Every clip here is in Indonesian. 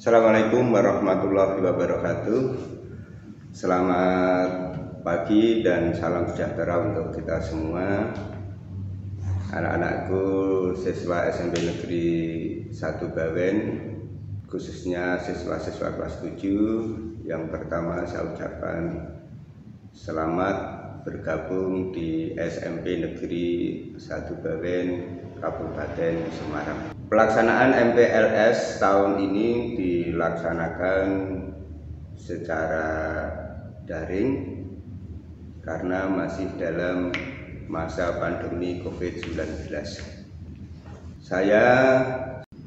Assalamualaikum warahmatullahi wabarakatuh. Selamat pagi dan salam sejahtera untuk kita semua. Anak-anakku siswa SMP Negeri 1 Bawen, khususnya siswa-siswa kelas 7. Yang pertama saya ucapkan selamat bergabung di SMP Negeri 1 Bawen, Kabupaten Semarang. Pelaksanaan MPLS tahun ini dilaksanakan secara daring karena masih dalam masa pandemi COVID-19. Saya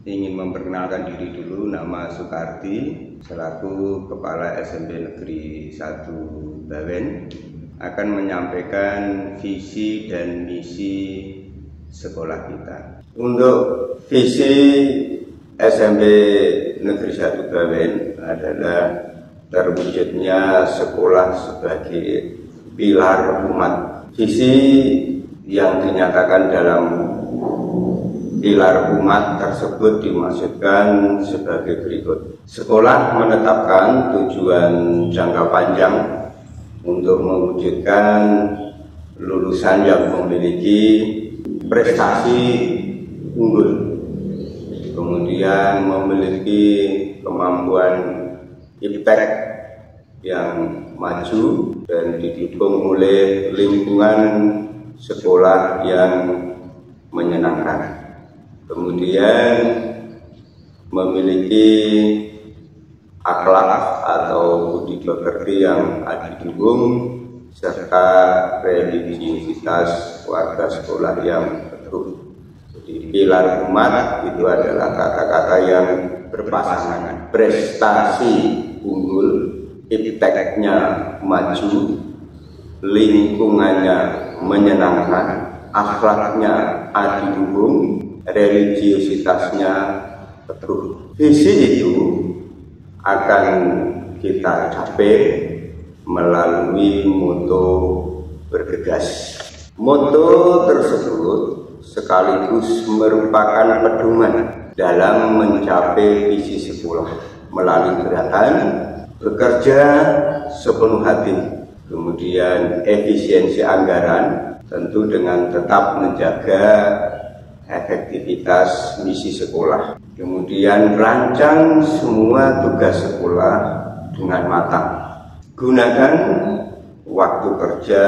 ingin memperkenalkan diri dulu, nama Sukarti, selaku Kepala SMP Negeri 1 Bawen, akan menyampaikan visi dan misi sekolah kita. Untuk visi SMP Negeri 1 Bawen adalah terwujudnya sekolah sebagai pilar umat. Visi yang dinyatakan dalam pilar umat tersebut dimaksudkan sebagai berikut. Sekolah menetapkan tujuan jangka panjang untuk mewujudkan lulusan yang memiliki prestasi unggul, kemudian memiliki kemampuan impact yang maju dan didukung oleh lingkungan sekolah yang menyenangkan, kemudian memiliki akhlak atau budi pekerti yang didukung, serta religiusitas warga sekolah yang teguh. Jadi pilar umat itu adalah kata-kata yang berpasangan, prestasi unggul, impact-nya maju, lingkungannya menyenangkan, akhlaknya didukung, religiusitasnya teguh. Visi itu akan kita capai melalui moto bergegas. Moto tersebut sekaligus merupakan pedoman dalam mencapai visi sekolah melalui gerakan bekerja sepenuh hati, kemudian efisiensi anggaran, tentu dengan tetap menjaga efektivitas misi sekolah, kemudian rancang semua tugas sekolah dengan matang, gunakan waktu kerja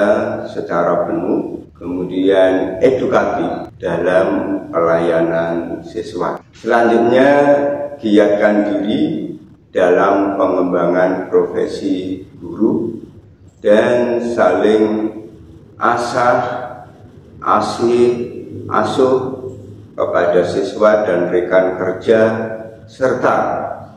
secara penuh, kemudian edukatif dalam pelayanan siswa. Selanjutnya, giatkan diri dalam pengembangan profesi guru dan saling asuh kepada siswa dan rekan kerja, serta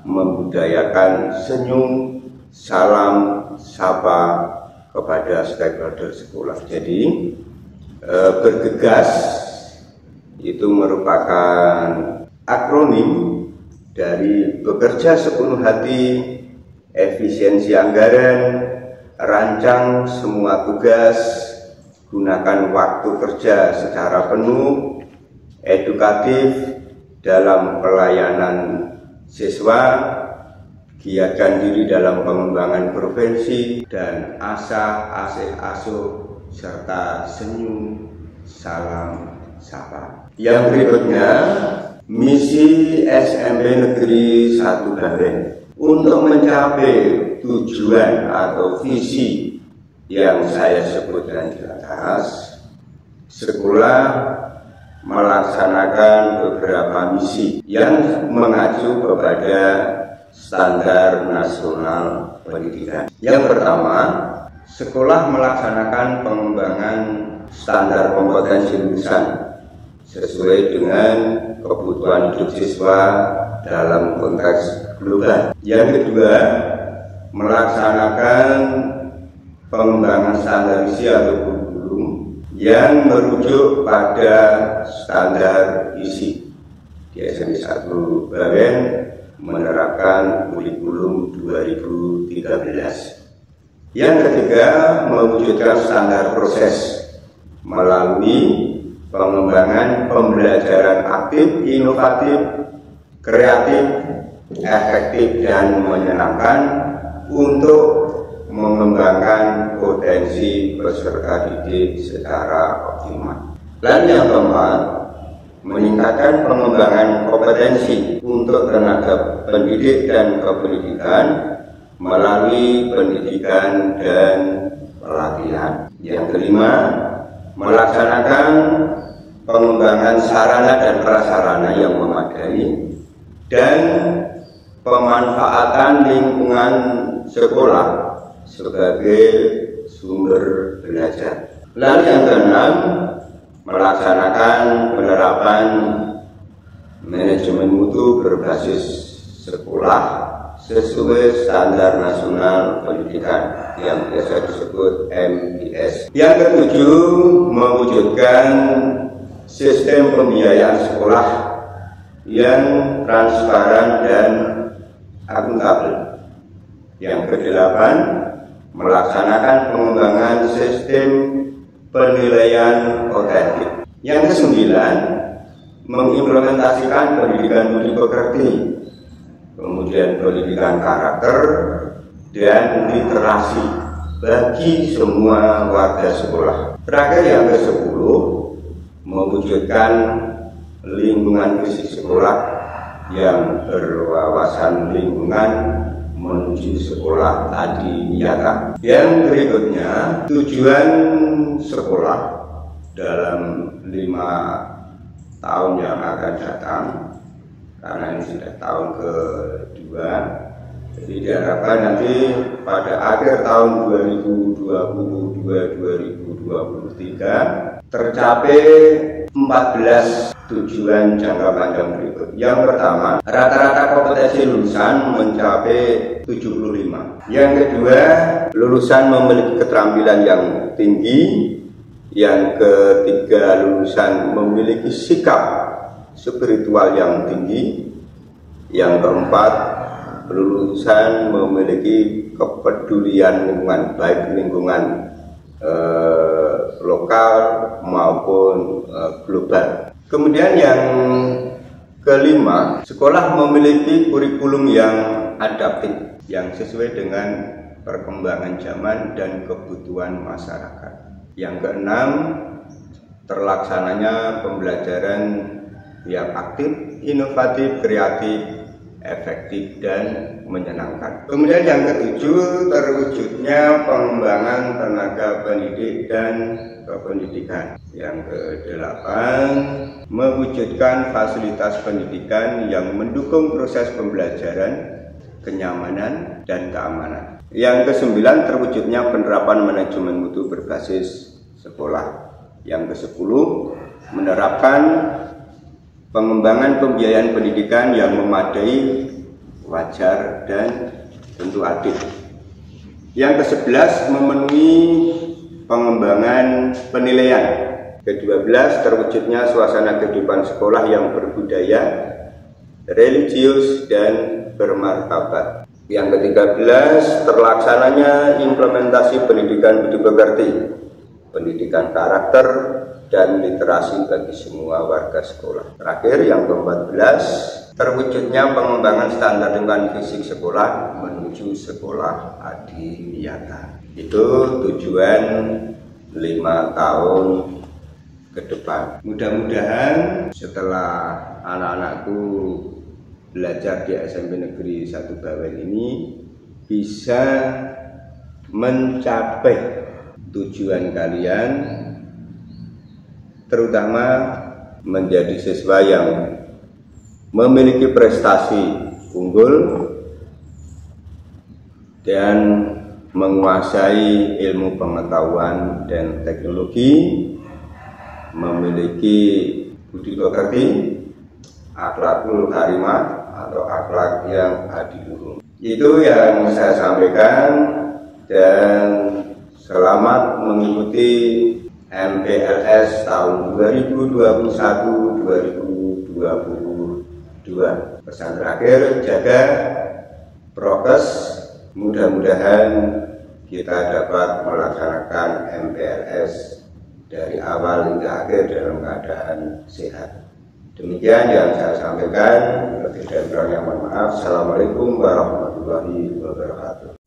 membudayakan senyum, salam, sapa kepada stakeholder sekolah. Jadi bergegas itu merupakan akronim dari bekerja sepenuh hati, efisiensi anggaran, rancang semua tugas, gunakan waktu kerja secara penuh, edukatif dalam pelayanan siswa, giatkan diri dalam pengembangan profesi, dan asuh serta senyum, salam, sapa. Yang berikutnya, misi SMP Negeri 1 Bawen untuk mencapai tujuan atau visi yang saya sebutkan di atas. Sekolah melaksanakan beberapa misi yang mengacu kepada standar nasional pendidikan. Yang pertama, sekolah melaksanakan pengembangan standar kompetensi lulusan sesuai dengan kebutuhan hidup siswa dalam konteks global. Yang kedua, melaksanakan pengembangan standar isi atau kurikulum yang merujuk pada standar isi. Di SMP 1 Bawen menerapkan kurikulum 2013. Yang ketiga, mewujudkan standar proses melalui pengembangan pembelajaran aktif, inovatif, kreatif, efektif dan menyenangkan untuk mengembangkan potensi peserta didik secara optimal. Dan yang keempat, meningkatkan pengembangan kompetensi untuk tenaga pendidik dan kependidikan melalui pendidikan dan pelatihan. Yang kelima, melaksanakan pengembangan sarana dan prasarana yang memadai dan pemanfaatan lingkungan sekolah sebagai sumber belajar. Lalu yang keenam, melaksanakan penerapan manajemen mutu berbasis sekolah sesuai standar nasional pendidikan yang biasa disebut MBS. Yang ketujuh, mewujudkan sistem pembiayaan sekolah yang transparan dan akuntabel. Yang kedelapan, melaksanakan pengembangan sistem penilaian otentik. Yang kesembilan, mengimplementasikan pendidikan budi pekerti, kemudian pendidikan karakter dan literasi bagi semua warga sekolah. Terakhir yang ke-10, mewujudkan lingkungan fisik sekolah yang berwawasan lingkungan menuju sekolah adiwiyata. Yang berikutnya, tujuan sekolah dalam 5 tahun yang akan datang, karena ini sudah tahun kedua. Jadi diharapkan nanti pada akhir tahun 2022-2023 tercapai 14 tujuan jangka panjang berikut. Yang pertama, rata-rata kompetensi lulusan mencapai 75. Yang kedua, lulusan memiliki keterampilan yang tinggi. Yang ketiga, lulusan memiliki sikap spiritual yang tinggi. Yang keempat, lulusan memiliki kepedulian lingkungan, baik lingkungan lokal maupun global. Kemudian yang kelima, sekolah memiliki kurikulum yang adaptif yang sesuai dengan perkembangan zaman dan kebutuhan masyarakat. Yang keenam, terlaksananya pembelajaran yang aktif, inovatif, kreatif, efektif dan menyenangkan. Kemudian yang ketujuh, terwujudnya pengembangan tenaga pendidik dan kependidikan. Yang kedelapan, mewujudkan fasilitas pendidikan yang mendukung proses pembelajaran, kenyamanan dan keamanan. Yang kesembilan, terwujudnya penerapan manajemen mutu berbasis sekolah. Yang kesepuluh, menerapkan pengembangan pembiayaan pendidikan yang memadai, wajar, dan tentu adil. Yang ke-11, memenuhi pengembangan penilaian. Ke-12, terwujudnya suasana kehidupan sekolah yang berbudaya, religius, dan bermartabat. Yang ke-13, terlaksananya implementasi pendidikan budi pekerti, pendidikan karakter, dan literasi bagi semua warga sekolah. Terakhir, yang ke-14, terwujudnya pengembangan standar lingkungan fisik sekolah menuju sekolah adiwiyata. Itu tujuan 5 tahun ke depan. Mudah-mudahan setelah anak-anakku belajar di SMP Negeri 1 Bawen ini bisa mencapai tujuan kalian, terutama menjadi siswa yang memiliki prestasi unggul dan menguasai ilmu pengetahuan dan teknologi, memiliki budi pekerti, akhlakul karimah atau akhlak yang adiluhur. Itu yang saya sampaikan, dan selamat mengikuti MPLS tahun 2021-2022. Pesan terakhir, jaga prokes. Mudah-mudahan kita dapat melaksanakan MPLS dari awal hingga akhir dalam keadaan sehat. Demikian yang saya sampaikan. Lebih dan kurangnya mohon maaf. Assalamualaikum warahmatullahi wabarakatuh.